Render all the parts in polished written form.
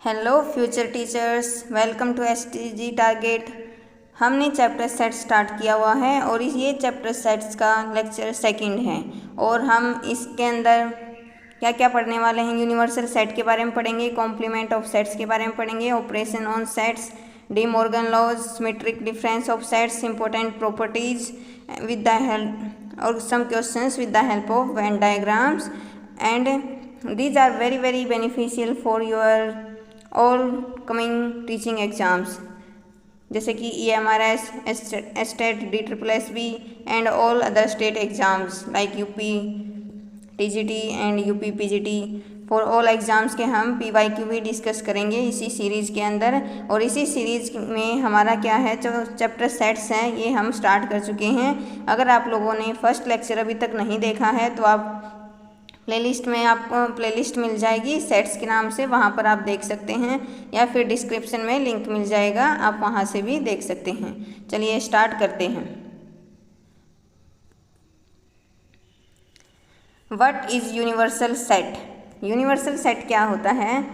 Hello future teachers, welcome to STG target. हमने chapter set start किया हुआ है और ये चैप्टर सेट्स का लेक्चर सेकंड है और हम इसके अंदर क्या क्या पढ़ने वाले हैं। यूनिवर्सल सेट के बारे में पढ़ेंगे, कॉम्प्लीमेंट ऑफ सेट्स के बारे में पढ़ेंगे, operation on sets, De Morgan laws, symmetric difference of sets, important properties with the help और some questions with the help of Venn diagrams and these are very beneficial for your all coming teaching exams जैसे कि EMRS, STAT, DSSB and all other state exams like UP TGT and UP PGT। For all exams के हम PYQ भी discuss करेंगे इसी series के अंदर। और इसी सीरीज़ में हमारा क्या है, जो चैप्टर सेट्स हैं ये हम स्टार्ट कर चुके हैं। अगर आप लोगों ने फर्स्ट लेक्चर अभी तक नहीं देखा है तो आप प्लेलिस्ट में आपको प्लेलिस्ट मिल जाएगी सेट्स के नाम से, वहाँ पर आप देख सकते हैं, या फिर डिस्क्रिप्शन में लिंक मिल जाएगा, आप वहाँ से भी देख सकते हैं। चलिए स्टार्ट करते हैं। What is universal set? Universal set क्या होता है?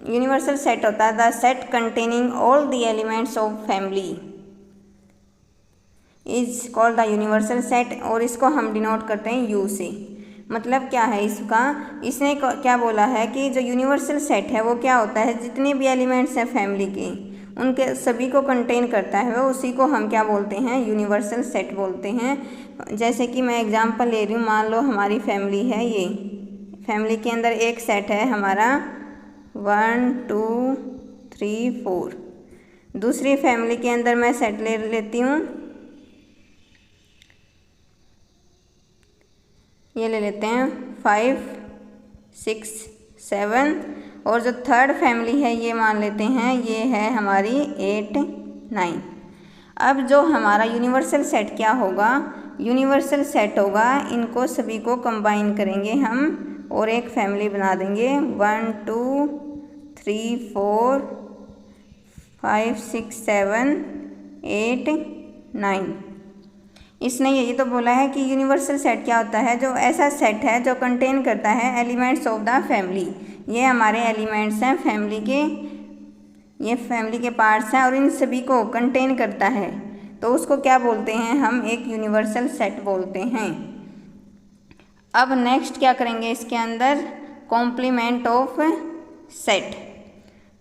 यूनिवर्सल सेट होता है the set containing all the elements of family is called the universal set, और इसको हम डिनोट करते हैं यू से। मतलब क्या है इसका, इसने क्या बोला है कि जो यूनिवर्सल सेट है वो क्या होता है, जितने भी एलिमेंट्स हैं फैमिली के उनके सभी को कंटेन करता है, वो उसी को हम क्या बोलते हैं, यूनिवर्सल सेट बोलते हैं। जैसे कि मैं एग्जांपल ले रही हूँ, मान लो हमारी फैमिली है, ये फैमिली के अंदर एक सेट है हमारा 1 2 3 4। दूसरी फैमिली के अंदर मैं सेट ले लेती हूँ, ये ले लेते हैं 5 6 7, और जो थर्ड फैमिली है ये मान लेते हैं ये है हमारी 8 9। अब जो हमारा यूनिवर्सल सेट क्या होगा, यूनिवर्सल सेट होगा, इनको सभी को कंबाइन करेंगे हम और एक फैमिली बना देंगे 1 2 3 4 5 6 7 8 9। इसने यही तो बोला है कि यूनिवर्सल सेट क्या होता है, जो ऐसा सेट है जो कंटेन करता है एलिमेंट्स ऑफ द फैमिली। ये हमारे एलिमेंट्स हैं फैमिली के, ये फैमिली के पार्ट्स हैं और इन सभी को कंटेन करता है, तो उसको क्या बोलते हैं हम, एक यूनिवर्सल सेट बोलते हैं। अब नेक्स्ट क्या करेंगे इसके अंदर, complement of set.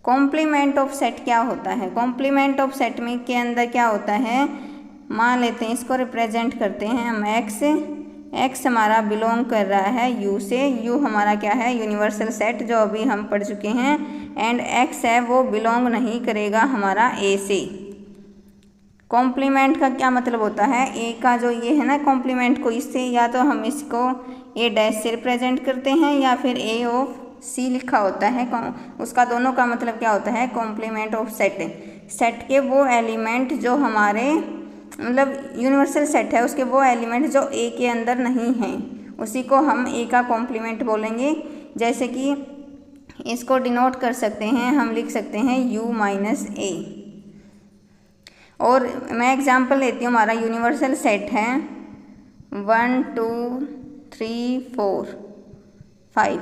Complement of set क्या होता है? कॉम्प्लीमेंट ऑफ सेट में के अंदर क्या होता है, मान लेते हैं इसको रिप्रेजेंट करते हैं हम एक्स हमारा बिलोंग कर रहा है यू से, यू हमारा क्या है, यूनिवर्सल सेट जो अभी हम पढ़ चुके हैं, एंड एक्स है वो बिलोंग नहीं करेगा हमारा ए से। कॉम्प्लीमेंट का क्या मतलब होता है, ए का जो ये है ना कॉम्प्लीमेंट को, इससे या तो हम इसको ए डैश से रिप्रेजेंट करते हैं या फिर ए ऑफ सी लिखा होता है, उसका दोनों का मतलब क्या होता है, कॉम्प्लीमेंट ऑफ सेट। सेट के वो एलिमेंट जो हमारे मतलब यूनिवर्सल सेट है उसके वो एलिमेंट जो ए के अंदर नहीं हैं, उसी को हम ए का कॉम्प्लीमेंट बोलेंगे। जैसे कि इसको डिनोट कर सकते हैं, हम लिख सकते हैं u माइनस ए। और मैं एग्जांपल लेती हूँ, हमारा यूनिवर्सल सेट है 1 2 3 4 5,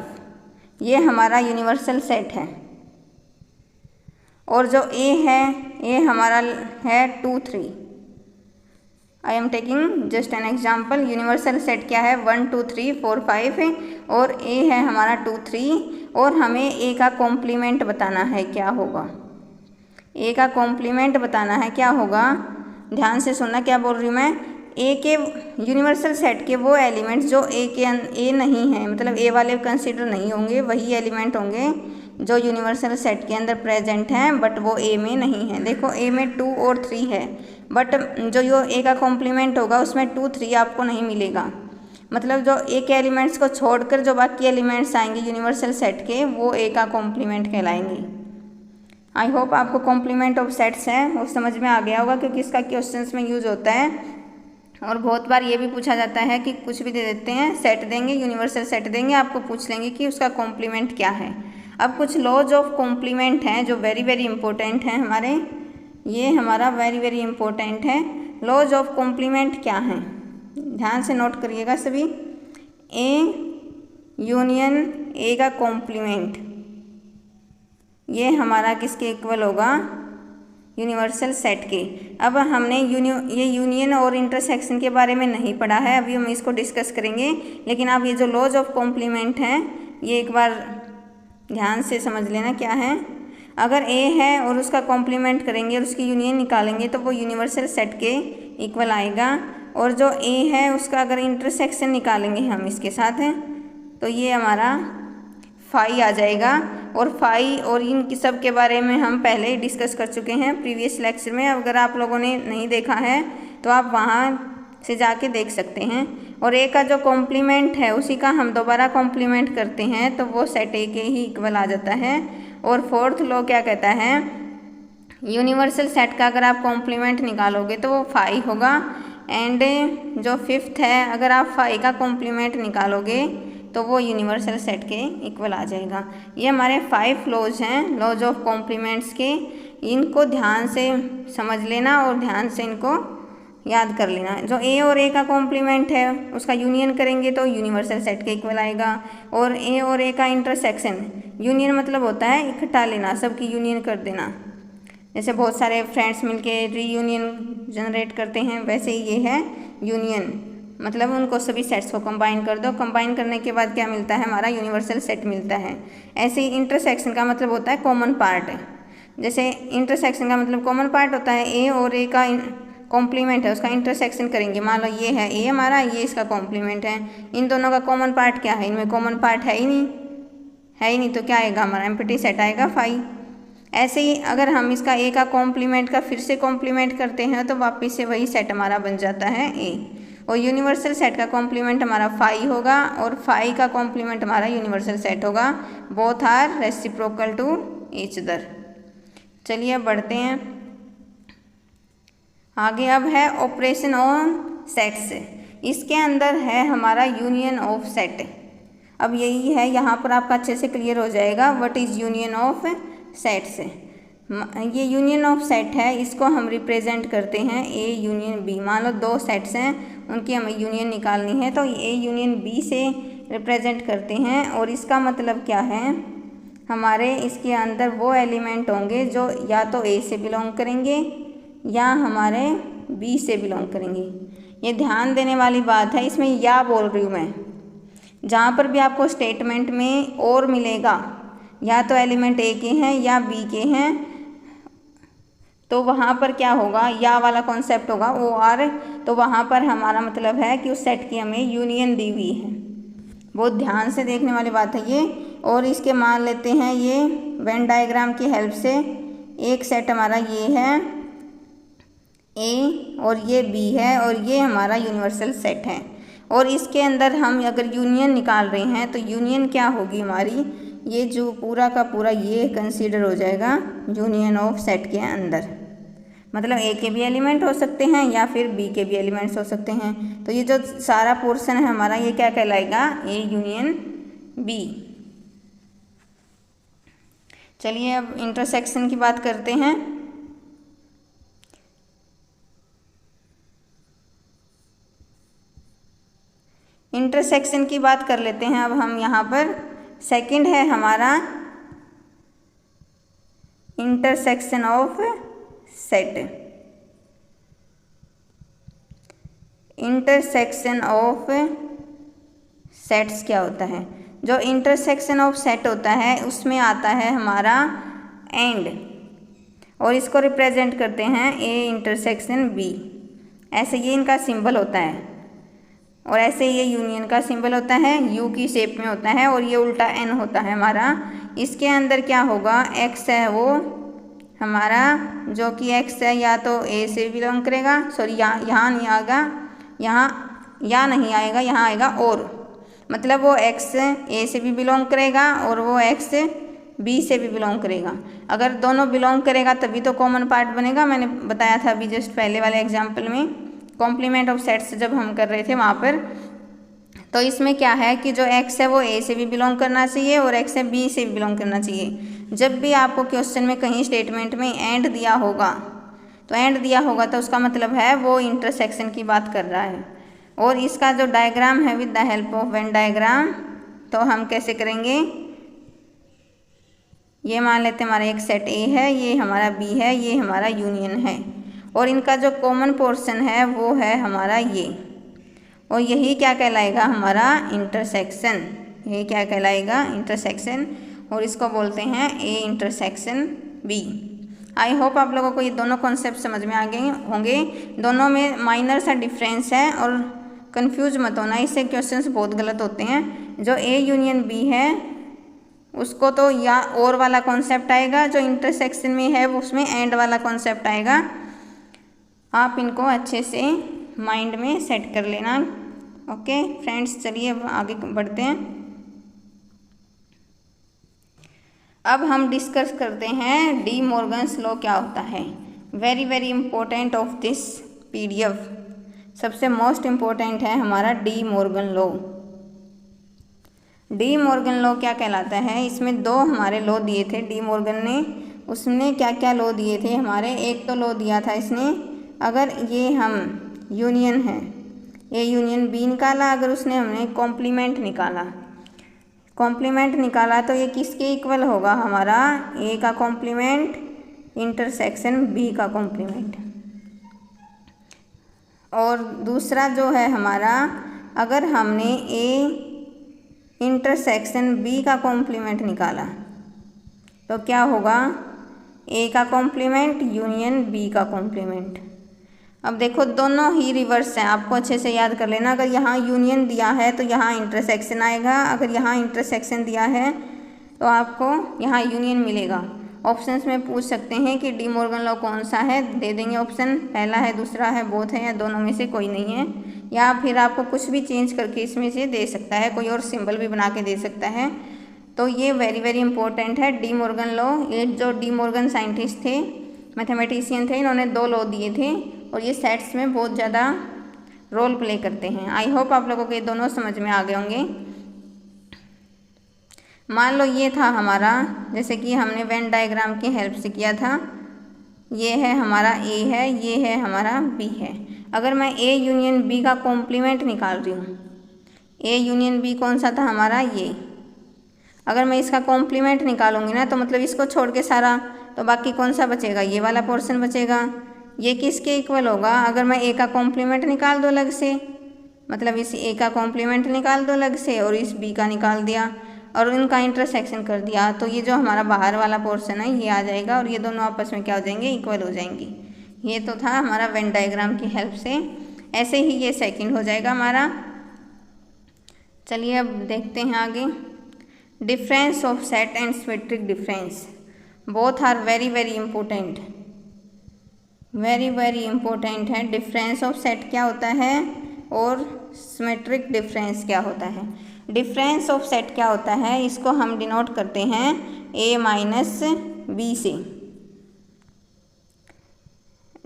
ये हमारा यूनिवर्सल सेट है। और जो ए है, ए हमारा है 2 3। I am taking just an example. Universal set क्या है, 1 2 3 4 5 है, और ए है हमारा 2 3, और हमें ए का कॉम्प्लीमेंट बताना है क्या होगा, ए का कॉम्प्लीमेंट बताना है क्या होगा। ध्यान से सुनना क्या बोल रही हूँ मैं, ए के यूनिवर्सल सेट के वो एलिमेंट्स जो ए नहीं है, मतलब ए वाले कंसिडर नहीं होंगे, वही एलिमेंट होंगे जो यूनिवर्सल सेट के अंदर प्रेजेंट हैं बट वो ए में नहीं है। देखो ए में 2 और 3 है, बट जो ए का कॉम्प्लीमेंट होगा उसमें 2 3 आपको नहीं मिलेगा। मतलब जो ए के एलिमेंट्स को छोड़कर जो बाकी एलिमेंट्स आएंगे यूनिवर्सल सेट के, वो ए का कॉम्प्लीमेंट कहलाएंगे। आई होप आपको कॉम्प्लीमेंट ऑफ सेट्स है वो समझ में आ गया होगा, क्योंकि इसका क्वेश्चंस में यूज होता है। और बहुत बार ये भी पूछा जाता है कि कुछ भी दे देते हैं, सेट देंगे, यूनिवर्सल सेट देंगे, आपको पूछ लेंगे कि उसका कॉम्प्लीमेंट क्या है। अब कुछ लॉज ऑफ कॉम्प्लीमेंट हैं जो वेरी इंपॉर्टेंट हैं हमारे, ये हमारा वेरी इंपॉर्टेंट है। लॉज ऑफ कॉम्प्लीमेंट क्या हैं, ध्यान से नोट करिएगा सभी। ए यूनियन ए का कॉम्प्लीमेंट, ये हमारा किसके इक्वल होगा, यूनिवर्सल सेट के। अब हमने ये यूनियन और इंटरसेक्शन के बारे में नहीं पढ़ा है, अभी हम इसको डिस्कस करेंगे। लेकिन आप ये जो लॉज ऑफ कॉम्प्लीमेंट हैं ये एक बार ध्यान से समझ लेना क्या है। अगर ए है और उसका कॉम्प्लीमेंट करेंगे और उसकी यूनियन निकालेंगे तो वो यूनिवर्सल सेट के इक्वल आएगा। और जो ए है उसका अगर इंटरसेक्शन निकालेंगे हम इसके साथ हैं तो ये हमारा फाई आ जाएगा। और फाई और इन सब के बारे में हम पहले ही डिस्कस कर चुके हैं प्रीवियस लेक्चर में। अगर आप लोगों ने नहीं देखा है तो आप वहाँ से जाके देख सकते हैं। और ए का जो कॉम्प्लीमेंट है उसी का हम दोबारा कॉम्प्लीमेंट करते हैं तो वो सेट ए के ही इक्वल आ जाता है। और फोर्थ लॉ क्या कहता है, यूनिवर्सल सेट का अगर आप कॉम्प्लीमेंट निकालोगे तो वो फाई होगा। एंड जो फिफ्थ है, अगर आप फाई का कॉम्प्लीमेंट निकालोगे तो वो यूनिवर्सल सेट के इक्वल आ जाएगा। ये हमारे 5 लॉज हैं, लॉज ऑफ कॉम्प्लीमेंट्स के। इनको ध्यान से समझ लेना और ध्यान से इनको याद कर लेना। जो ए और ए का कॉम्प्लीमेंट है उसका यूनियन करेंगे तो यूनिवर्सल सेट के इक्वल आएगा। और ए और ए का इंटरसेक्शन, यूनियन मतलब होता है इकट्ठा लेना, सबकी यूनियन कर देना। जैसे बहुत सारे फ्रेंड्स मिलके रीयूनियन जनरेट करते हैं, वैसे ही ये है यूनियन, मतलब उनको सभी सेट्स को कंबाइन कर दो। कंबाइन करने के बाद क्या मिलता है, हमारा यूनिवर्सल सेट मिलता है। ऐसे ही इंटरसेक्शन का मतलब होता है कॉमन पार्ट। जैसे इंटरसेक्शन का मतलब कॉमन पार्ट होता है, ए और ए का कॉम्प्लीमेंट है उसका इंटरसेक्शन करेंगे। मान लो ये है ए हमारा, ये इसका कॉम्प्लीमेंट है, इन दोनों का कॉमन पार्ट क्या है, इनमें कॉमन पार्ट है ही नहीं, तो क्या आएगा हमारा एम्प्टी सेट आएगा फाई। ऐसे ही अगर हम इसका ए का कॉम्प्लीमेंट का फिर से कॉम्प्लीमेंट करते हैं तो वापस से वही सेट हमारा बन जाता है ए। और यूनिवर्सल सेट का कॉम्प्लीमेंट हमारा फाई होगा और फाई का कॉम्प्लीमेंट हमारा यूनिवर्सल सेट होगा। Both are reciprocal to each other. चलिए अब बढ़ते हैं आगे। अब है ऑपरेशन ऑन सेट्स। इसके अंदर है हमारा यूनियन ऑफ सेट। अब यही है, यहाँ पर आपका अच्छे से क्लियर हो जाएगा what is union of sets. ये यूनियन ऑफ सेट है, इसको हम रिप्रेजेंट करते हैं ए यूनियन बी। मान लो 2 सेट्स हैं, उनकी हमें यूनियन निकालनी है तो ए यूनियन बी से रिप्रेजेंट करते हैं। और इसका मतलब क्या है, हमारे इसके अंदर वो एलिमेंट होंगे जो या तो ए से बिलोंग करेंगे या हमारे बी से बिलोंग करेंगे। ये ध्यान देने वाली बात है, इसमें या बोल रही हूँ मैं। जहाँ पर भी आपको स्टेटमेंट में और मिलेगा, या तो एलिमेंट ए के हैं या बी के हैं, तो वहाँ पर क्या होगा, या वाला कॉन्सेप्ट होगा ओ आर। तो वहाँ पर हमारा मतलब है कि उस सेट की हमें यूनियन दी हुई है। बहुत ध्यान से देखने वाली बात है ये। और इसके मान लेते हैं ये वेन डायग्राम की हेल्प से, एक सेट हमारा ये है ए और ये बी है और ये हमारा यूनिवर्सल सेट है। और इसके अंदर हम अगर यूनियन निकाल रहे हैं तो यूनियन क्या होगी हमारी, ये जो पूरा का पूरा ये कंसीडर हो जाएगा यूनियन ऑफ सेट के अंदर। मतलब ए के भी एलिमेंट हो सकते हैं या फिर बी के भी एलिमेंट्स हो सकते हैं। तो ये जो सारा पोर्शन है हमारा ये क्या कहलाएगा, ए यूनियन बी। चलिए अब इंटरसेक्शन की बात करते हैं। इंटरसेक्शन की बात कर लेते हैं अब हम। यहाँ पर सेकंड है हमारा intersection of set. Intersection of sets क्या होता है, जो इंटरसेक्शन ऑफ सेट होता है उसमें आता है हमारा एंड, और इसको रिप्रेजेंट करते हैं ए इंटरसेक्शन बी। ऐसे ये इनका सिंबल होता है और ऐसे ये यूनियन का सिंबल होता है, यू की शेप में होता है और ये उल्टा एन होता है हमारा। इसके अंदर क्या होगा, एक्स है वो हमारा, जो कि एक्स है या तो ए से बिलोंग करेगा, सॉरी यहाँ नहीं आएगा, यहाँ या नहीं आएगा, यहाँ आएगा और, मतलब वो एक्स ए से भी बिलोंग करेगा और वो एक्स बी से भी बिलोंग करेगा। अगर दोनों बिलोंग करेगा तभी तो कॉमन पार्ट बनेगा। मैंने बताया था अभी जस्ट पहले वाले एग्जाम्पल में, कॉम्प्लीमेंट ऑफ सेट्स जब हम कर रहे थे वहाँ पर। तो इसमें क्या है कि जो एक्स है वो ए से भी बिलोंग करना चाहिए और एक्स है बी से भी बिलोंग करना चाहिए। जब भी आपको क्वेश्चन में कहीं स्टेटमेंट में एंड दिया होगा तो एंड दिया होगा तो उसका मतलब है वो इंटरसेक्शन की बात कर रहा है। और इसका जो डायग्राम है with the help of Venn diagram, तो हम कैसे करेंगे, ये मान लेते हैं हमारा एक सेट ए है, ये हमारा बी है, ये हमारा यूनियन है, और इनका जो कॉमन पोर्शन है वो है हमारा ये, और यही क्या कहलाएगा हमारा इंटरसेक्शन। ये क्या कहलाएगा इंटरसेक्शन, और इसको बोलते हैं A intersection B. I hope आप लोगों को ये दोनों कॉन्सेप्ट समझ में आ गए होंगे। दोनों में माइनर सा डिफरेंस है और कंफ्यूज मत होना, इससे क्वेश्चंस बहुत गलत होते हैं। जो ए यूनियन बी है उसको तो या और वाला कॉन्सेप्ट आएगा, जो इंटरसेक्शन में है वो उसमें एंड वाला कॉन्सेप्ट आएगा। आप इनको अच्छे से माइंड में सेट कर लेना। ओके फ्रेंड्स, चलिए अब आगे बढ़ते हैं। अब हम डिस्कस करते हैं डी मॉर्गन्स लॉ क्या होता है। Very very important of this PDF, सबसे मोस्ट इम्पोर्टेंट है हमारा De Morgan law. De Morgan law क्या कहलाता है, इसमें दो हमारे लॉ दिए थे डी मॉर्गन ने। उसने क्या क्या लॉ दिए थे हमारे, एक तो लॉ दिया था इसने, अगर ये हम यूनियन है, ए यूनियन बी निकाला, अगर उसने हमने कॉम्प्लीमेंट निकाला तो ये किसके इक्वल होगा हमारा, ए का कॉम्प्लीमेंट इंटरसेक्शन बी का कॉम्प्लीमेंट। और दूसरा जो है हमारा, अगर हमने ए इंटरसेक्शन बी का कॉम्प्लीमेंट निकाला तो क्या होगा, ए का कॉम्प्लीमेंट यूनियन बी का कॉम्प्लीमेंट। अब देखो दोनों ही रिवर्स हैं, आपको अच्छे से याद कर लेना। अगर यहाँ यूनियन दिया है तो यहाँ इंटरसेक्शन आएगा, अगर यहाँ इंटरसेक्शन दिया है तो आपको यहाँ यूनियन मिलेगा। ऑप्शंस में पूछ सकते हैं कि डी मॉर्गन लॉ कौन सा है, दे देंगे ऑप्शन, पहला है, दूसरा है, बोथ है, या दोनों में से कोई नहीं है, या फिर आपको कुछ भी चेंज करके इसमें से दे सकता है, कोई और सिंबल भी बना के दे सकता है। तो ये वेरी वेरी इंपॉर्टेंट है डी मॉर्गन लॉ। ये जो डी मॉर्गन साइंटिस्ट थे, मैथमेटिशियन थे, इन्होंने दो लॉ दिए थे और ये सेट्स में बहुत ज़्यादा रोल प्ले करते हैं। आई होप आप लोगों को ये दोनों समझ में आ गए होंगे। मान लो ये था हमारा, जैसे कि हमने वेन डायग्राम की हेल्प से किया था, ये है हमारा ए है, ये है हमारा बी है। अगर मैं ए यूनियन बी का कॉम्प्लीमेंट निकाल रही हूँ, ए यूनियन बी कौन सा था हमारा ये, अगर मैं इसका कॉम्प्लीमेंट निकालूंगी ना तो मतलब इसको छोड़ के सारा, तो बाकी कौन सा बचेगा, ये वाला पोर्शन बचेगा। ये किसके इक्वल होगा, अगर मैं ए का कॉम्प्लीमेंट निकाल दो अलग से, मतलब इस ए का कॉम्प्लीमेंट निकाल दो अलग से और इस बी का निकाल दिया और इनका इंटरसेक्शन कर दिया, तो ये जो हमारा बाहर वाला पोर्शन है ये आ जाएगा और ये दोनों आपस में क्या हो जाएंगे, इक्वल हो जाएंगे। ये तो था हमारा वेन डायग्राम की हेल्प से। ऐसे ही ये सेकंड हो जाएगा हमारा। चलिए अब देखते हैं आगे। Difference of set and symmetric difference, both are very very important, very very important है। डिफरेंस ऑफ सेट क्या होता है और सिमेट्रिक डिफरेंस क्या होता है। डिफरेंस ऑफ सेट क्या होता है, इसको हम डिनोट करते हैं ए माइनस बी से।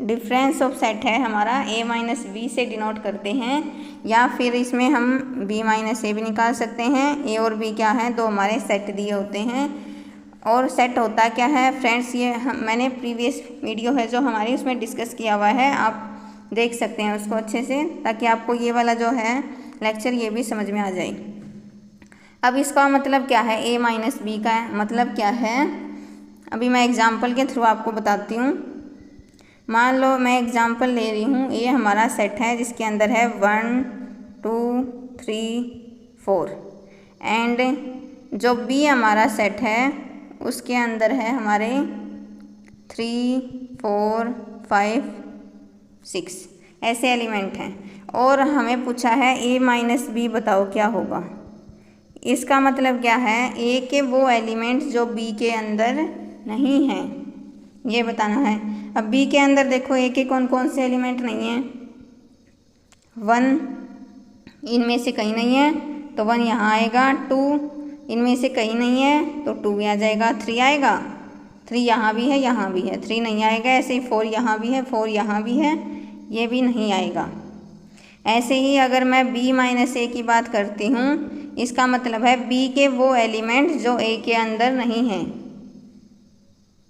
डिफरेंस ऑफ सेट है हमारा ए माइनस बी से डिनोट करते हैं, या फिर इसमें हम बी माइनस ए भी निकाल सकते हैं। ए और बी क्या है, दो हमारे सेट दिए होते हैं। और सेट होता क्या है फ्रेंड्स, ये मैंने प्रीवियस वीडियो है जो हमारी उसमें डिस्कस किया हुआ है, आप देख सकते हैं उसको अच्छे से, ताकि आपको ये वाला जो है लेक्चर ये भी समझ में आ जाए। अब इसका मतलब क्या है, ए माइनस बी का मतलब क्या है, अभी मैं एग्जाम्पल के थ्रू आपको बताती हूँ। मान लो मैं एग्जाम्पल ले रही हूँ, ये हमारा सेट है जिसके अंदर है 1 2 3 4 एंड जो बी हमारा सेट है उसके अंदर है हमारे 3 4 5 6 ऐसे एलिमेंट हैं, और हमें पूछा है ए माइनस बी बताओ क्या होगा। इसका मतलब क्या है, ए के वो एलिमेंट्स जो बी के अंदर नहीं हैं ये बताना है। अब बी के अंदर देखो ए के कौन कौन से एलिमेंट नहीं हैं, 1 इनमें से कहीं नहीं है तो 1 यहाँ आएगा, 2 इनमें से कहीं नहीं है तो 2 भी आ जाएगा, 3 आएगा, 3 यहाँ भी है, यहाँ भी है, 3 नहीं आएगा। ऐसे ही 4 यहाँ भी है, 4 यहाँ भी है, ये भी नहीं आएगा। ऐसे ही अगर मैं b माइनस ए की बात करती हूँ, इसका मतलब है b के वो एलिमेंट जो a के अंदर नहीं हैं,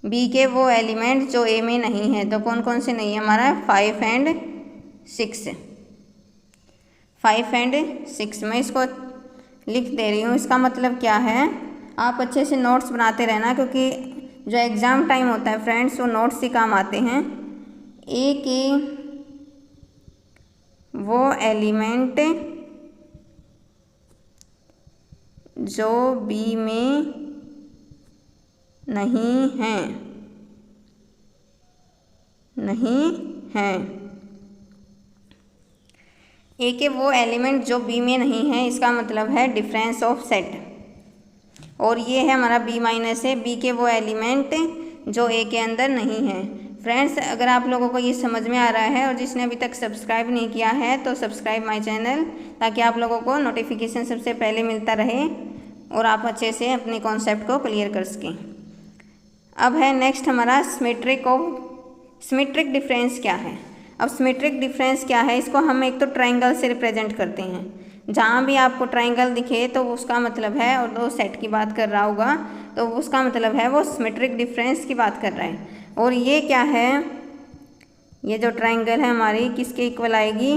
b के वो एलिमेंट जो a में नहीं है। तो कौन कौन से नहीं है हमारा, 5 एंड 6, 5 एंड 6 मैं इसको लिख दे रही हूँ। इसका मतलब क्या है, आप अच्छे से नोट्स बनाते रहना, क्योंकि जो एग्ज़ाम टाइम होता है फ्रेंड्स वो नोट्स ही काम आते हैं। ए के वो एलिमेंट जो बी में नहीं हैं, ए के वो एलिमेंट जो बी में नहीं हैं, इसका मतलब है डिफरेंस ऑफ सेट। और ये है हमारा बी माइनस है, बी के वो एलिमेंट जो ए के अंदर नहीं हैं। फ्रेंड्स, अगर आप लोगों को ये समझ में आ रहा है और जिसने अभी तक सब्सक्राइब नहीं किया है तो सब्सक्राइब माय चैनल, ताकि आप लोगों को नोटिफिकेशन सबसे पहले मिलता रहे और आप अच्छे से अपने कॉन्सेप्ट को क्लियर कर सकें। अब है नेक्स्ट हमारा सिमेट्रिक डिफरेंस क्या है। अब सिमेट्रिक डिफरेंस क्या है, इसको हम एक तो ट्रायंगल से रिप्रेजेंट करते हैं। जहाँ भी आपको ट्रायंगल दिखे तो उसका मतलब है, और दो सेट की बात कर रहा होगा तो उसका मतलब है वो सिमेट्रिक डिफरेंस की बात कर रहा है। और ये क्या है, ये जो ट्रायंगल है हमारी किसके इक्वल आएगी,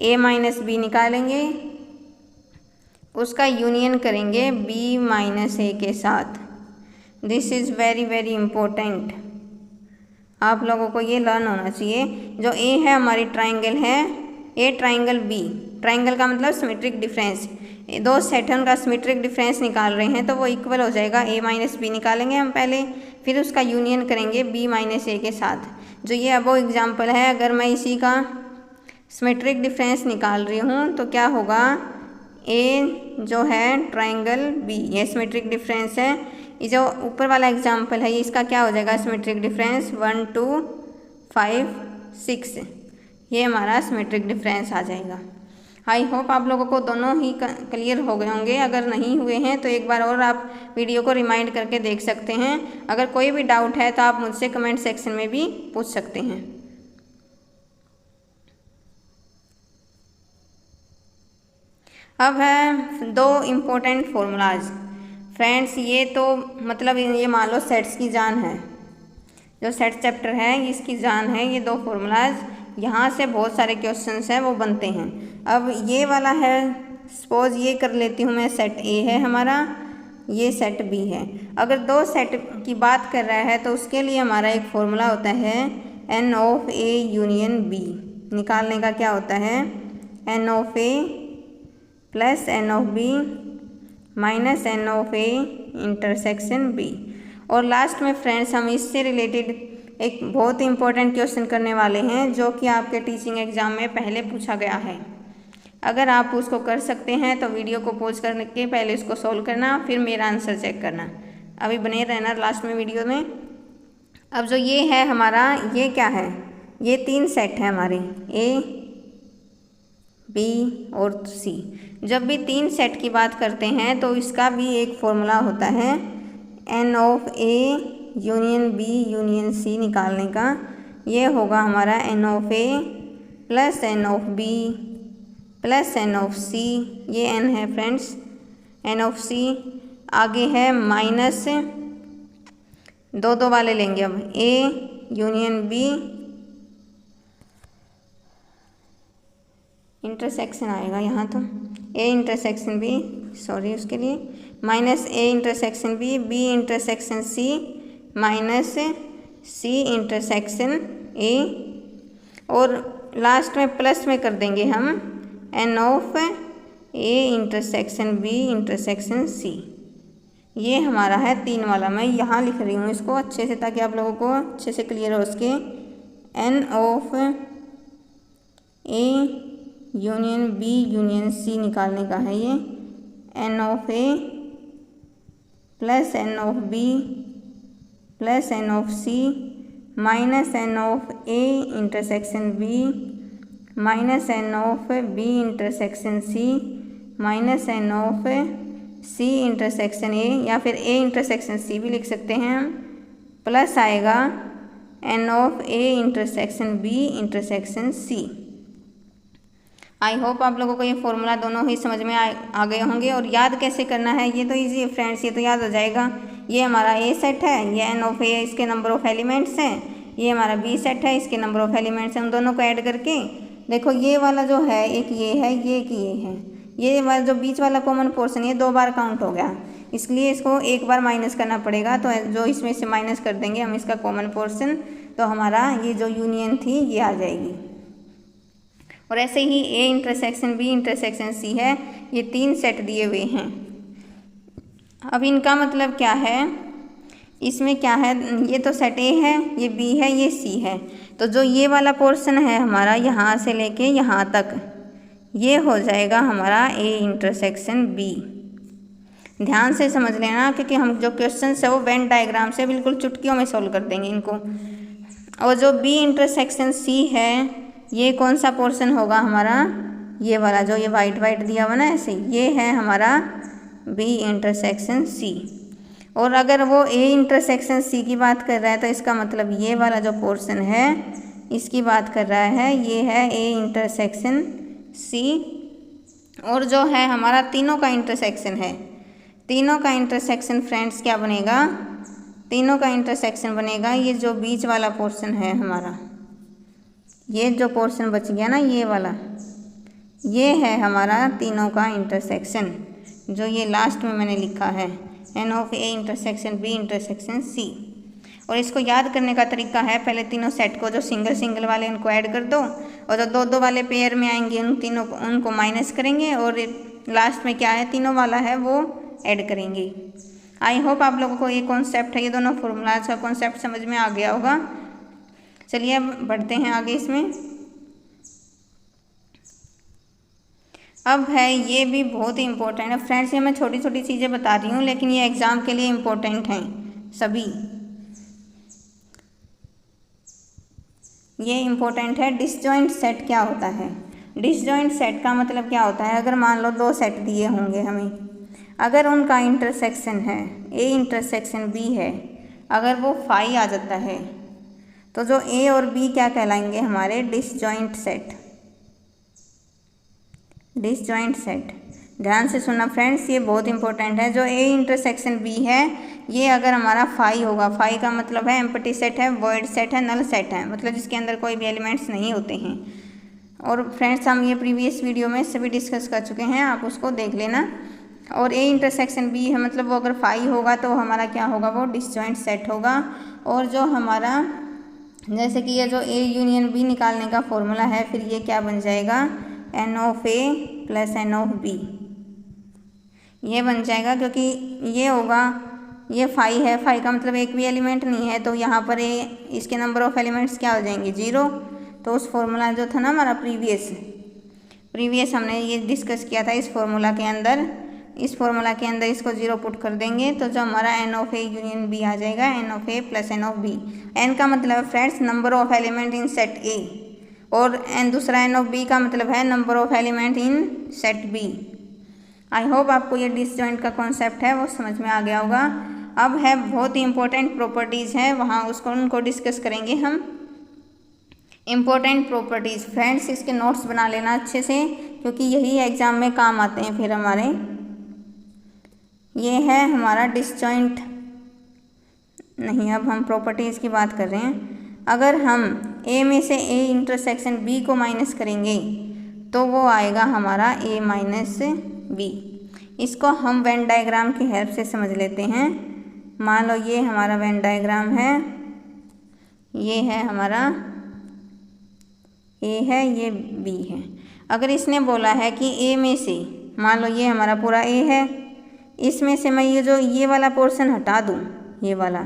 a माइनस बी निकालेंगे, उसका यूनियन करेंगे b माइनस ए के साथ। This is very very important, आप लोगों को ये लर्न होना चाहिए। जो ए है हमारी ट्रायंगल है, ए ट्रायंगल बी, ट्रायंगल का मतलब सिमेट्रिक डिफरेंस, दो सेट है उनका सिमेट्रिक डिफरेंस निकाल रहे हैं तो वो इक्वल हो जाएगा। ए माइनस बी निकालेंगे हम पहले, फिर उसका यूनियन करेंगे बी माइनस ए के साथ। जो ये अब वो एग्जाम्पल है, अगर मैं इसी का सिमेट्रिक डिफरेंस निकाल रही हूँ तो क्या होगा, ए जो है ट्रायंगल बी, ये सिमेट्रिक डिफरेंस है। ये जो ऊपर वाला एग्जाम्पल है ये इसका क्या हो जाएगा सिमेट्रिक डिफरेंस, 1 2 5 6, ये हमारा सिमेट्रिक डिफरेंस आ जाएगा। आई होप आप लोगों को दोनों ही क्लियर हो गए होंगे। अगर नहीं हुए हैं तो एक बार और आप वीडियो को रिमाइंड करके देख सकते हैं। अगर कोई भी डाउट है तो आप मुझसे कमेंट सेक्शन में भी पूछ सकते हैं। अब है दो इम्पोर्टेंट फॉर्मूलाज। फ्रेंड्स, ये तो मतलब ये मान लो सेट्स की जान है, जो सेट चैप्टर है इसकी जान है। ये दो फॉर्मूलाज, यहाँ से बहुत सारे क्वेश्चंस हैं वो बनते हैं। अब ये वाला है, सपोज ये कर लेती हूँ मैं, सेट ए है हमारा, ये सेट बी है। अगर दो सेट की बात कर रहा है तो उसके लिए हमारा एक फॉर्मूला होता है N of A union B. निकालने का क्या होता है, N of A plus N of B minus N of A intersection B. और लास्ट में फ्रेंड्स हम इससे रिलेटेड एक बहुत ही इंपॉर्टेंट क्वेश्चन करने वाले हैं जो कि आपके टीचिंग एग्जाम में पहले पूछा गया है। अगर आप उसको कर सकते हैं तो वीडियो को पॉज करने के पहले इसको सॉल्व करना, फिर मेरा आंसर चेक करना। अभी बने रहना लास्ट में वीडियो में। अब जो ये है हमारा, ये क्या है, ये तीन सेट है हमारे, ए बी और सी। जब भी तीन सेट की बात करते हैं तो इसका भी एक फॉर्मूला होता है N of A union B union C निकालने का। ये होगा हमारा N of A plus N of B plus N of C, ये एन है फ्रेंड्स, एन ऑफ सी। आगे है माइनस दो दो वाले लेंगे अब, ए यूनियन बी, इंटरसेक्शन आएगा यहाँ तो, ए इंटरसेक्शन बी, सॉरी उसके लिए, minus A intersection B, B intersection C, minus C intersection A, और लास्ट में प्लस में कर देंगे हम N of A intersection B intersection C. ये हमारा है तीन वाला, मैं यहाँ लिख रही हूँ इसको अच्छे से ताकि आप लोगों को अच्छे से क्लियर हो सके। N of A union B union C निकालने का है ये, N of A plus N of B plus N of C minus N of A intersection B minus N of B intersection C minus N of C intersection A, या फिर A intersection C भी लिख सकते हैं हम, plus आएगा N of A intersection B intersection C. I hope आप लोगों को ये फॉर्मूला दोनों ही समझ में आ गए होंगे। और याद कैसे करना है ये तो इजी है फ्रेंड्स, ये तो याद हो जाएगा। ये हमारा ए सेट है, ये एन ऑफ ए इसके नंबर ऑफ एलिमेंट्स हैं, ये हमारा बी सेट है इसके नंबर ऑफ एलिमेंट्स हैं। उन दोनों को ऐड करके देखो, ये वाला जो है एक ये है, ये एक ये है, ये वाला जो बीच वाला कॉमन पोर्शन ये दो बार काउंट हो गया। इसलिए इसको एक बार माइनस करना पड़ेगा। तो जो इसमें से माइनस कर देंगे हम इसका कॉमन पोर्शन, तो हमारा ये जो यूनियन थी ये आ जाएगी। और ऐसे ही A intersection B intersection C है, ये 3 सेट दिए हुए हैं। अब इनका मतलब क्या है, इसमें क्या है, ये तो सेट ए है, ये बी है, ये सी है। तो जो ये वाला पोर्शन है हमारा यहाँ से लेके यहाँ तक, ये हो जाएगा हमारा ए इंटरसेक्शन बी। ध्यान से समझ लेना, क्योंकि हम जो क्वेश्चन है वो वेन डायग्राम से बिल्कुल चुटकियों में सोल्व कर देंगे इनको। और जो बी इंटरसेक्शन सी है, ये कौन सा पोर्शन होगा हमारा, ये वाला जो ये वाइट वाइट दिया हुआ ना ऐसे, ये है हमारा बी इंटरसेक्शन सी। और अगर वो ए इंटरसेक्शन सी की बात कर रहा है तो इसका मतलब ये वाला जो पोर्शन है इसकी बात कर रहा है, ये है ए इंटरसेक्शन सी। और जो है हमारा तीनों का इंटरसेक्शन है, तीनों का इंटरसेक्शन फ्रेंड्स क्या बनेगा, तीनों का इंटरसेक्शन बनेगा ये जो बीच वाला पोर्शन है हमारा, ये जो पोर्शन बच गया ना ये वाला, ये है हमारा तीनों का इंटरसेक्शन, जो ये लास्ट में मैंने लिखा है N of A intersection B intersection C. और इसको याद करने का तरीका है, पहले तीनों सेट को जो सिंगल सिंगल वाले उनको ऐड कर दो, और जो दो दो वाले पेयर में आएंगे उन तीनों को उनको माइनस करेंगे, और लास्ट में क्या है तीनों वाला है वो ऐड करेंगे। आई होप आप लोगों को ये कॉन्सेप्ट है, ये दोनों फॉर्मूलाज का कॉन्सेप्ट समझ में आ गया होगा। चलिए अब बढ़ते हैं आगे इसमें। अब है ये भी बहुत ही इम्पोर्टेंट है फ्रेंड्स, ये मैं छोटी छोटी चीज़ें बता रही हूँ लेकिन ये एग्ज़ाम के लिए इम्पोर्टेंट हैं सभी। ये इम्पोर्टेंट है, डिसजॉइंट सेट क्या होता है। डिसजॉइंट सेट का मतलब क्या होता है, अगर मान लो 2 सेट दिए होंगे हमें, अगर उनका इंटरसेक्शन है ए इंटरसेक्शन बी है, अगर वो फाई आ जाता है तो जो ए और बी क्या कहलाएंगे हमारे डिसजॉइंट सेट। डिसजॉइंट सेट ध्यान से सुनना फ्रेंड्स, ये बहुत इंपॉर्टेंट है। जो ए इंटरसेक्शन बी है ये अगर हमारा फाई होगा, फाई का मतलब है एम्प्टी सेट है, वॉइड सेट है, नल सेट है, मतलब जिसके अंदर कोई भी एलिमेंट्स नहीं होते हैं। और फ्रेंड्स हम ये प्रीवियस वीडियो में सभी डिस्कस कर चुके हैं, आप उसको देख लेना। और ए इंटरसेक्शन बी है मतलब वो अगर फाई होगा तो हमारा क्या होगा, वो डिसजॉइंट सेट होगा। और जो हमारा जैसे कि ये जो ए यूनियन बी निकालने का फॉर्मूला है, फिर ये क्या बन जाएगा N of A plus N of B, ये बन जाएगा। क्योंकि ये होगा, ये फाई है, फाई का मतलब एक भी एलिमेंट नहीं है, तो यहाँ पर ए इसके नंबर ऑफ एलिमेंट्स क्या हो जाएंगे 0। तो उस फॉर्मूला जो था ना हमारा प्रीवियस हमने ये डिस्कस किया था, इस फॉर्मूला के अंदर इसको 0 पुट कर देंगे तो जो हमारा N of A union B आ जाएगा N of A plus N of B. N का मतलब friends number of element in set A, और एन दूसरा एन ऑफ बी का मतलब है number of element in set B. I hope आपको ये डिसजॉइंट का कॉन्सेप्ट है वो समझ में आ गया होगा। अब है बहुत ही इंपॉर्टेंट प्रॉपर्टीज़ हैं, वहाँ उनको डिस्कस करेंगे हम। इम्पोर्टेंट प्रॉपर्टीज़ फ्रेंड्स, इसके नोट्स बना लेना अच्छे से, क्योंकि यही एग्ज़ाम में काम आते हैं फिर हमारे। ये है हमारा डिसजॉइंट नहीं, अब हम प्रॉपर्टीज़ की बात कर रहे हैं। अगर हम ए में से ए इंटरसेक्शन बी को माइनस करेंगे तो वो आएगा हमारा ए माइनस बी। इसको हम वेन डायग्राम की हेल्प से समझ लेते हैं। मान लो ये हमारा वेन डायग्राम है, ये है हमारा ए है, ये बी है। अगर इसने बोला है कि ए में से, मान लो ये हमारा पूरा ए है, इसमें से मैं ये वाला पोर्शन हटा दूँ, ये वाला,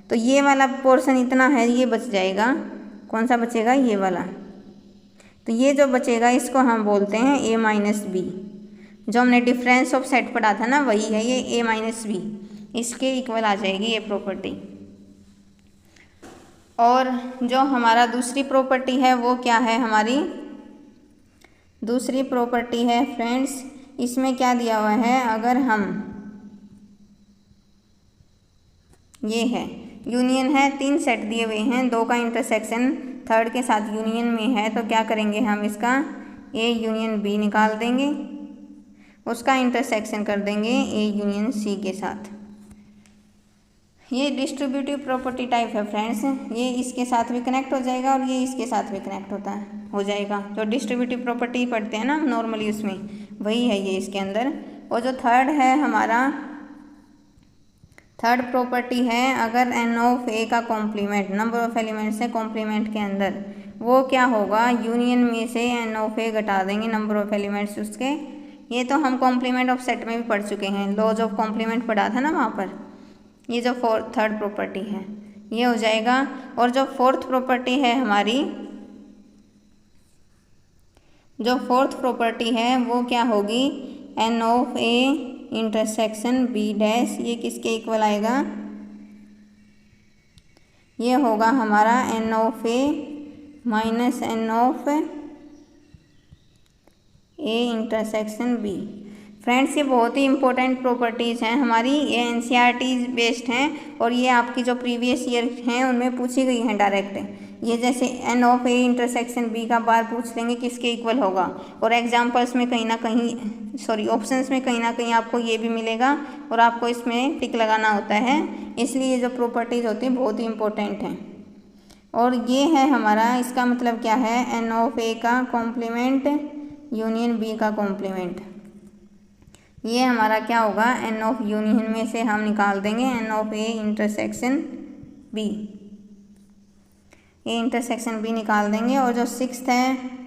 तो ये वाला पोर्शन इतना है, ये बच जाएगा। कौन सा बचेगा, ये वाला। तो ये जो बचेगा इसको हम बोलते हैं ए माइनस बी। जो हमने डिफरेंस ऑफ सेट पढ़ा था ना, वही है ये ए माइनस बी, इसके इक्वल आ जाएगी ये प्रॉपर्टी। और जो हमारा दूसरी प्रॉपर्टी है वो क्या है, हमारी दूसरी प्रॉपर्टी है फ्रेंड्स, इसमें क्या दिया हुआ है, अगर हम ये है यूनियन है, 3 सेट दिए हुए हैं, 2 का इंटरसेक्शन थर्ड के साथ यूनियन में है, तो क्या करेंगे हम इसका ए यूनियन बी निकाल देंगे, उसका इंटरसेक्शन कर देंगे ए यूनियन सी के साथ। ये डिस्ट्रीब्यूटिव प्रॉपर्टी टाइप है फ्रेंड्स, ये इसके साथ भी कनेक्ट हो जाएगा और ये इसके साथ भी कनेक्ट हो जाएगा। जो डिस्ट्रीब्यूटिव प्रॉपर्टी पढ़ते हैं ना नॉर्मली, उसमें वही है ये इसके अंदर। और जो थर्ड है हमारा थर्ड प्रॉपर्टी है अगर एन ऑफ ए का कॉम्प्लीमेंट नंबर ऑफ एलिमेंट्स है कॉम्प्लीमेंट के अंदर, वो क्या होगा, यूनियन में से एन ऑफ ए घटा देंगे नंबर ऑफ एलिमेंट्स उसके। ये तो हम कॉम्प्लीमेंट ऑफ सेट में भी पढ़ चुके हैं, लॉज ऑफ कॉम्प्लीमेंट पढ़ा था ना वहाँ पर। ये जो थर्ड प्रॉपर्टी है ये हो जाएगा। और जो फोर्थ प्रॉपर्टी है हमारी, जो फोर्थ प्रॉपर्टी है वो क्या होगी, N of A intersection B dash, ये किसके इक्वल आएगा, ये होगा हमारा N of A minus N of A intersection B. Friends ये बहुत ही इंपॉर्टेंट प्रॉपर्टीज़ हैं हमारी, ये एनसीईआरटी बेस्ड हैं और ये आपकी जो प्रीवियस ईयर हैं उनमें पूछी गई हैं डायरेक्ट। ये जैसे N of A intersection B का बार पूछ लेंगे किसके इक्वल होगा, और एग्जांपल्स में कहीं ना कहीं ऑप्शंस में कहीं ना कहीं आपको ये भी मिलेगा और आपको इसमें टिक लगाना होता है। इसलिए जो प्रॉपर्टीज़ होती हैं बहुत ही इंपॉर्टेंट हैं। और ये है हमारा, इसका मतलब क्या है, एन ऑफ ए का कॉम्प्लीमेंट यूनियन बी का कॉम्प्लीमेंट। ये हमारा क्या होगा, एन ऑफ यूनियन में से हम निकाल देंगे N of A intersection B, A intersection B निकाल देंगे। और जो सिक्स्थ है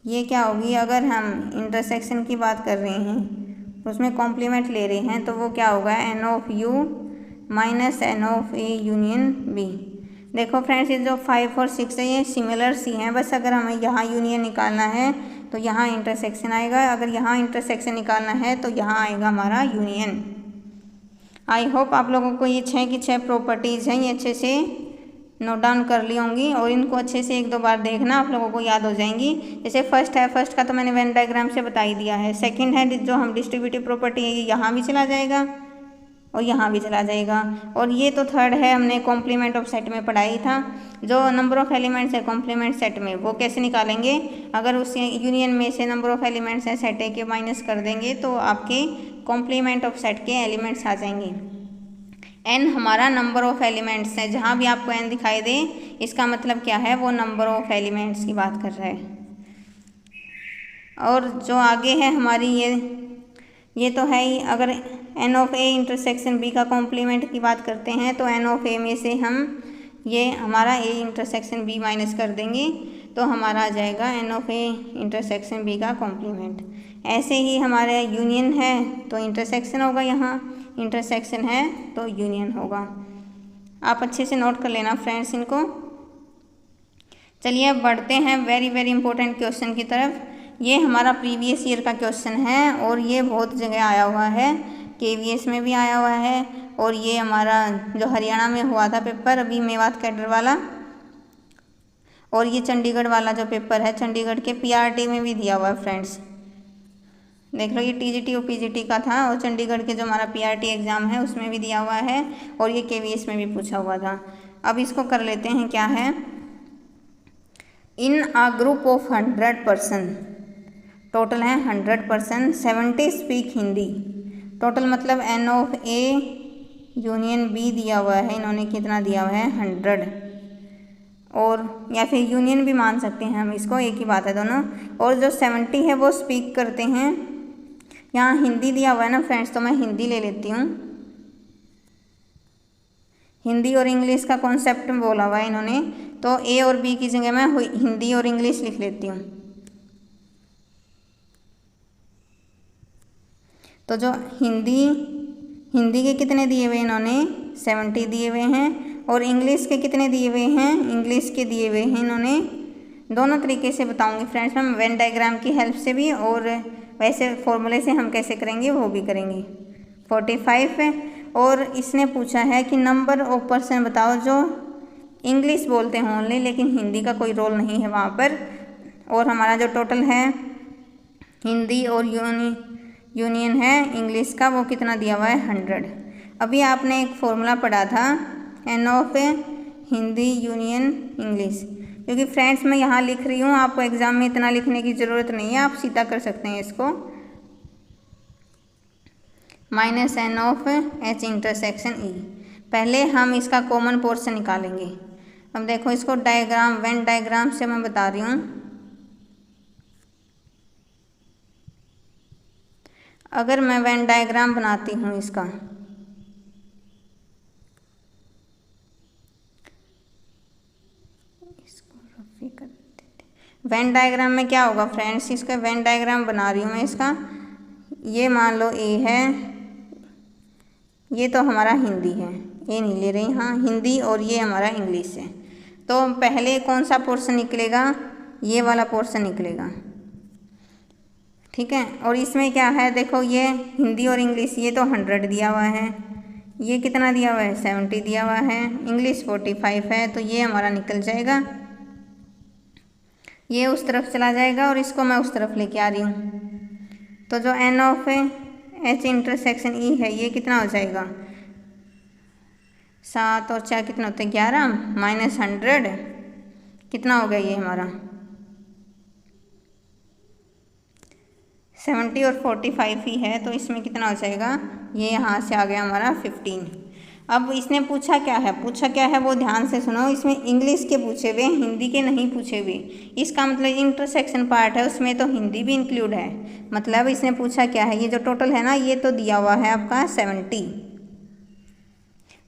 ये क्या होगी, अगर हम इंटरसेक्शन की बात कर रहे हैं उसमें कॉम्प्लीमेंट ले रहे हैं तो वो क्या होगा, N of U minus N of A union B. देखो फ्रेंड्स ये जो 5 और 6 है ये सिमिलर सी हैं, बस अगर हमें यहाँ यूनियन निकालना है तो यहाँ इंटरसेक्शन आएगा, अगर यहाँ इंटरसेक्शन निकालना है तो यहाँ आएगा हमारा यूनियन। आई होप आप लोगों को ये 6 की 6 प्रॉपर्टीज़ हैं ये अच्छे से नोट डाउन कर ली होंगी और इनको अच्छे से 1-2 बार देखना, आप लोगों को याद हो जाएंगी। जैसे फर्स्ट है, फर्स्ट का तो मैंने वेन डायग्राम से बता ही दिया है। सेकंड है जो हम डिस्ट्रीब्यूटिव प्रॉपर्टी है ये यहाँ भी चला जाएगा और यहाँ भी चला जाएगा। और ये तो थर्ड है, हमने कॉम्प्लीमेंट ऑफ सेट में पढ़ाई था, जो नंबर ऑफ एलिमेंट्स है कॉम्प्लीमेंट सेट में वो कैसे निकालेंगे, अगर उस यूनियन में से नंबर ऑफ एलिमेंट्स है सेट ए के माइनस कर देंगे तो आपके कॉम्प्लीमेंट ऑफ सेट के एलिमेंट्स आ जाएंगे। एन हमारा नंबर ऑफ एलिमेंट्स है, जहाँ भी आपको एन दिखाई दे इसका मतलब क्या है, वो नंबर ऑफ एलिमेंट्स की बात कर रहा है। और जो आगे है हमारी ये तो है ही, अगर N of A intersection B का कॉम्प्लीमेंट की बात करते हैं तो एन ऑफ ए में से हम ये हमारा ए इंटरसेक्शन बी माइनस कर देंगे तो हमारा आ जाएगा N of A intersection B का कॉम्प्लीमेंट। ऐसे ही हमारे यूनियन है तो इंटरसेक्शन होगा, यहाँ इंटरसेक्शन है तो यूनियन होगा। आप अच्छे से नोट कर लेना फ्रेंड्स इनको। चलिए अब बढ़ते हैं वेरी वेरी इंपॉर्टेंट क्वेश्चन की तरफ। ये हमारा प्रीवियस ईयर का क्वेश्चन है और ये बहुत जगह आया हुआ है, KVS में भी आया हुआ है और ये हमारा जो हरियाणा में हुआ था पेपर अभी मेवात कैडर वाला, और ये चंडीगढ़ वाला जो पेपर है चंडीगढ़ के PRT में भी दिया हुआ है फ्रेंड्स। देख लो ये TGT और PGT का था और चंडीगढ़ के जो हमारा PRT एग्ज़ाम है उसमें भी दिया हुआ है और ये KVS में भी पूछा हुआ था। अब इसको कर लेते हैं, क्या है, in a group of 100 person, total है 100 पर्सन, 70 स्पीक हिंदी। टोटल मतलब n of A union B दिया हुआ है, इन्होंने कितना दिया हुआ है 100, और या फिर यूनियन भी मान सकते हैं हम इसको, एक ही बात है दोनों। और जो 70 है वो स्पीक करते हैं, यहाँ हिंदी दिया हुआ है ना फ्रेंड्स तो मैं हिंदी ले लेती हूँ। हिंदी और इंग्लिश का कॉन्सेप्ट बोला हुआ है इन्होंने, तो ए और बी की जगह मैं हिंदी और इंग्लिश लिख लेती हूँ। तो जो हिंदी के कितने दिए हुए इन्होंने 70 दिए हुए हैं, और इंग्लिश के कितने दिए हुए हैं, इंग्लिश के दिए हुए हैं इन्होंने, दोनों तरीके से बताऊंगी फ्रेंड्स मैं, वेन डायग्राम की हेल्प से भी और वैसे फॉर्मूले से हम कैसे करेंगे वो भी करेंगे। 45 है और इसने पूछा है कि नंबर ऑफ पर्सन बताओ जो इंग्लिश बोलते हैं ओनली, लेकिन हिंदी का कोई रोल नहीं है वहाँ पर। और हमारा जो टोटल है हिंदी और यूनियन है इंग्लिश का वो कितना दिया हुआ है 100। अभी आपने एक फॉर्मूला पढ़ा था N of Hindi union English, क्योंकि फ्रेंड्स मैं यहाँ लिख रही हूँ, आपको एग्ज़ाम में इतना लिखने की ज़रूरत नहीं है, आप सीधा कर सकते हैं इसको। Minus N of H intersection E, पहले हम इसका कॉमन पोर्शन निकालेंगे। अब देखो इसको डायग्राम, वेन डायग्राम से मैं बता रही हूँ। अगर मैं वेन डायग्राम बनाती हूँ इसका, इसको रफी कर देते। वेन डायग्राम में क्या होगा फ्रेंड्स, इसका वेन डायग्राम बना रही हूँ मैं इसका। ये मान लो ए है, ये तो हमारा हिंदी है, ये नहीं ले रही, हाँ हिंदी, और ये हमारा इंग्लिश है। तो पहले कौन सा पोर्शन निकलेगा, ये वाला पोर्शन निकलेगा, ठीक है। और इसमें क्या है देखो, ये हिंदी और इंग्लिश, ये तो 100 दिया हुआ है, ये कितना दिया हुआ है 70 दिया हुआ है, इंग्लिश 45 है, तो ये हमारा निकल जाएगा, ये उस तरफ चला जाएगा और इसको मैं उस तरफ लेके आ रही हूँ। तो जो N of H intersection E है, ये कितना हो जाएगा, 7 और 4 कितना होते हैं 11 माइनस 100 कितना हो गया, ये हमारा 70 और 45 ही है, तो इसमें कितना हो जाएगा, ये यहाँ से आ गया हमारा 15। अब इसने पूछा क्या है वो ध्यान से सुनो, इसमें इंग्लिश के पूछे हुए, हिंदी के नहीं पूछे हुए। इसका मतलब इंटरसेक्शन पार्ट है, उसमें तो हिंदी भी इंक्लूड है। मतलब इसने पूछा क्या है, ये जो टोटल है ना, ये तो दिया हुआ है आपका 70,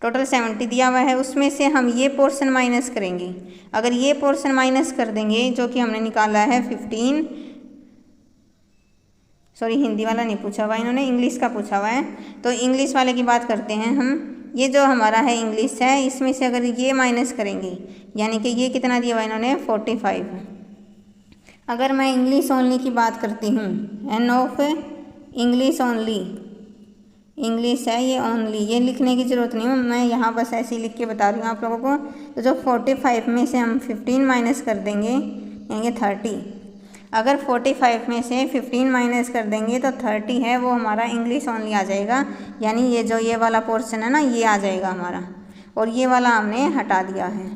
टोटल 70 दिया हुआ है, उसमें से हम ये पोर्शन माइनस करेंगे। अगर ये पोर्शन माइनस कर देंगे, जो कि हमने निकाला है 15, सॉरी हिंदी वाला नहीं पूछा हुआ इन्होंने, इंग्लिश का पूछा हुआ है, तो इंग्लिश वाले की बात करते हैं हम। ये जो हमारा है इंग्लिश है, इसमें से अगर ये माइनस करेंगे, यानी कि ये कितना दिया हुआ इन्होंने 45। अगर मैं इंग्लिश ओनली की बात करती हूँ, N of English only, English है ये ओनली, ये लिखने की ज़रूरत नहीं है, मैं यहाँ बस ऐसे ही लिख के बता रही हूँ आप लोगों को। तो जो 45 में से हम 15 माइनस कर देंगे, यानी 30। अगर 45 में से 15 माइनस कर देंगे तो 30 है, वो हमारा इंग्लिश ओनली आ जाएगा, यानी ये जो ये वाला पोर्शन है ना, ये आ जाएगा हमारा, और ये वाला हमने हटा दिया है,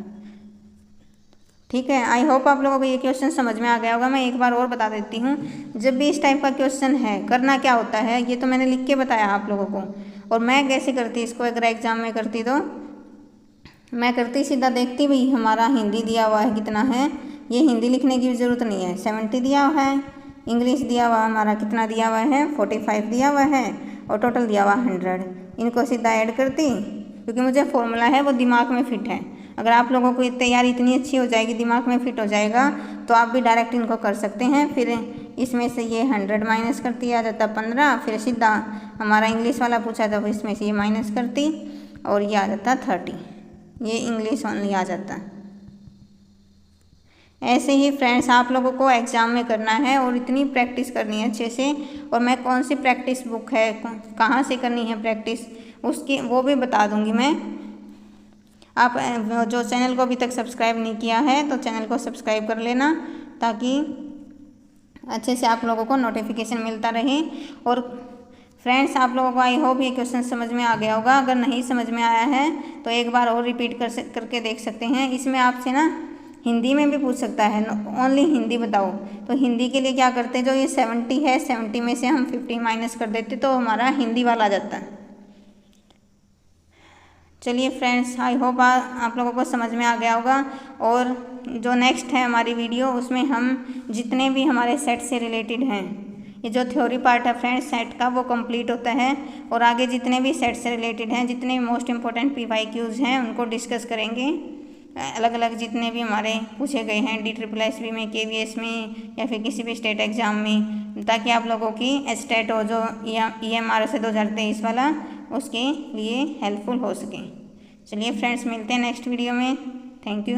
ठीक है। आई होप आप लोगों को ये क्वेश्चन समझ में आ गया होगा। मैं एक बार और बता देती हूँ, जब भी इस टाइप का क्वेश्चन है, करना क्या होता है, ये तो मैंने लिख के बताया आप लोगों को, और मैं कैसे करती इसको, अगर एग्जाम में करती तो मैं करती सीधा देखती भाई हमारा हिंदी दिया हुआ है कितना है, ये हिंदी लिखने की ज़रूरत नहीं है, 70 दिया हुआ है, इंग्लिश दिया हुआ हमारा कितना दिया हुआ है 45 दिया हुआ है, और टोटल दिया हुआ 100, इनको सीधा ऐड करती, क्योंकि मुझे फॉर्मूला है वो दिमाग में फिट है। अगर आप लोगों को तैयारी इतनी अच्छी हो जाएगी, दिमाग में फिट हो जाएगा, तो आप भी डायरेक्ट इनको कर सकते हैं। फिर इसमें से ये 100 माइनस करती, आ जाता 15, फिर सीधा हमारा इंग्लिश वाला पूछा था, इसमें से ये माइनस करती और ये आ जाता 30, ये इंग्लिश ओनली आ जाता। ऐसे ही फ्रेंड्स आप लोगों को एग्ज़ाम में करना है और इतनी प्रैक्टिस करनी है अच्छे से। और मैं कौन सी प्रैक्टिस बुक है, कहाँ से करनी है प्रैक्टिस, उसकी वो भी बता दूँगी मैं। आप जो चैनल को अभी तक सब्सक्राइब नहीं किया है तो चैनल को सब्सक्राइब कर लेना, ताकि अच्छे से आप लोगों को नोटिफिकेशन मिलता रहे। और फ्रेंड्स आप लोगों को आई होप ये क्वेश्चन समझ में आ गया होगा। अगर नहीं समझ में आया है तो एक बार और रिपीट करके देख सकते हैं। इसमें आपसे ना हिंदी में भी पूछ सकता है, ओनली हिंदी बताओ। तो हिंदी के लिए क्या करते हैं, जो ये 70 है, 70 में से हम 15 माइनस कर देते तो हमारा हिंदी वाला आ जाता है। चलिए फ्रेंड्स, आई होप आप लोगों को समझ में आ गया होगा। और जो नेक्स्ट है हमारी वीडियो, उसमें हम जितने भी हमारे सेट से रिलेटेड हैं, ये जो थ्योरी पार्ट है फ्रेंड्स सेट का, वो कंप्लीट होता है। और आगे जितने भी सेट से रिलेटेड हैं, जितने मोस्ट इंपॉर्टेंट PYQs हैं, उनको डिस्कस करेंगे। अलग अलग जितने भी हमारे पूछे गए हैं DSSS में, KVS में, या फिर किसी भी स्टेट एग्ज़ाम में, ताकि आप लोगों की स्टेट हो जो EMRS 2023 वाला, उसके लिए हेल्पफुल हो सके। चलिए फ्रेंड्स, मिलते हैं नेक्स्ट वीडियो में। Thank you.